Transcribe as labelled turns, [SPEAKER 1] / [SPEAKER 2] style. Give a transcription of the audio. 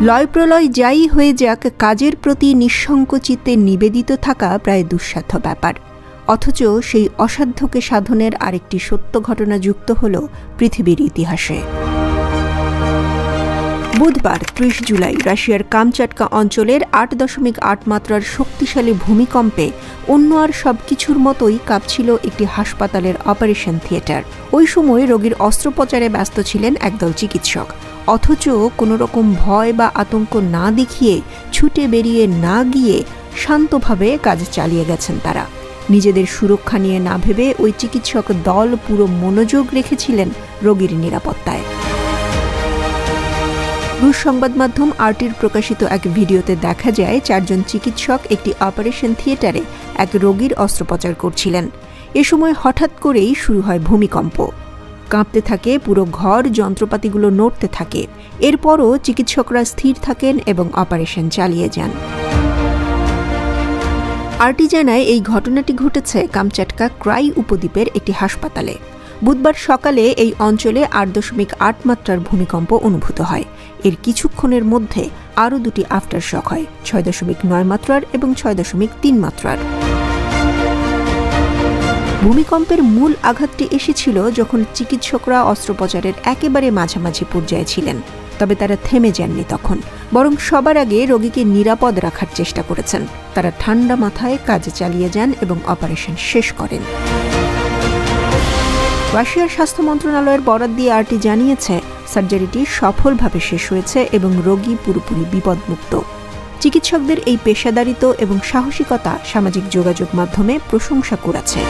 [SPEAKER 1] লয় প্রলয় যাই হয়ে যাক, কাজের প্রতি নিঃসংকোচিতে নিবেদিত থাকা প্রায় দুঃসাধ্য ব্যাপার। অথচ সেই অসাধ্যকে সাধনের আরেকটি সত্য ঘটনা যুক্ত হল পৃথিবীর ইতিহাসে। বুধবার ৩০ জুলাই রাশিয়ার কামচাটকা অঞ্চলের ৮.৮ মাত্রার শক্তিশালী ভূমিকম্পে অন্য আর সবকিছুর মতোই কাঁপছিল একটি হাসপাতালের অপারেশন থিয়েটার। ওই সময় রোগীর অস্ত্রোপচারে ব্যস্ত ছিলেন একদল চিকিৎসক। অথচ কোনো রকম ভয় বা আতঙ্ক না দেখিয়ে, ছুটে বেরিয়ে না গিয়ে শান্তভাবে কাজ চালিয়ে গেছেন তারা। নিজেদের সুরক্ষা নিয়ে না ভেবে ওই চিকিৎসক দল পুরো মনোযোগ রেখেছিলেন রোগীর নিরাপত্তায়। রুশ সংবাদ মাধ্যম আরটির প্রকাশিত এক ভিডিওতে দেখা যায় ৪ জন চিকিৎসক একটি অপারেশন থিয়েটারে এক রোগীর অস্ত্রোপচার করছিলেন। এ সময় হঠাৎ করেই শুরু হয় ভূমিকম্প। কাঁপতে থাকে পুরো ঘর, যন্ত্রপাতিগুলো নড়তে থাকে। এরপরও চিকিৎসকরা স্থির থাকেন এবং অপারেশন চালিয়ে যান। আরটি জানায় এই ঘটনাটি ঘটেছে কামচাটকা ক্রাই উপদ্বীপের একটি হাসপাতালে। বুধবার সকালে এই অঞ্চলে ৮.৮ মাত্রার ভূমিকম্প অনুভূত হয়। এর কিছুক্ষণের মধ্যে আরও দুটি আফটার শক হয়, ৬.৯ মাত্রার এবং ৬.৩ মাত্রার। ভূমিকম্পের মূল আঘাতটি এসেছিল যখন চিকিৎসকরা অস্ত্রোপচারের একেবারে মাঝামাঝি পর্যায়ে ছিলেন। তবে তারা থেমে যাননি তখন, বরং সবার আগে রোগীকে নিরাপদ রাখার চেষ্টা করেছেন। তারা ঠান্ডা মাথায় কাজ চালিয়ে যান এবং অপারেশন শেষ করেন। রাশিয়ার স্বাস্থ্য মন্ত্রণালয়ের বরাত দিয়ে আরটি জানিয়েছে, সার্জারিটি সফলভাবে শেষ হয়েছে এবং রোগী পুরোপুরি বিপদমুক্ত। চিকিৎসকদের এই পেশাদারিত্ব এবং সাহসিকতা সামাজিক যোগাযোগ মাধ্যমে প্রশংসা কুড়াচ্ছে।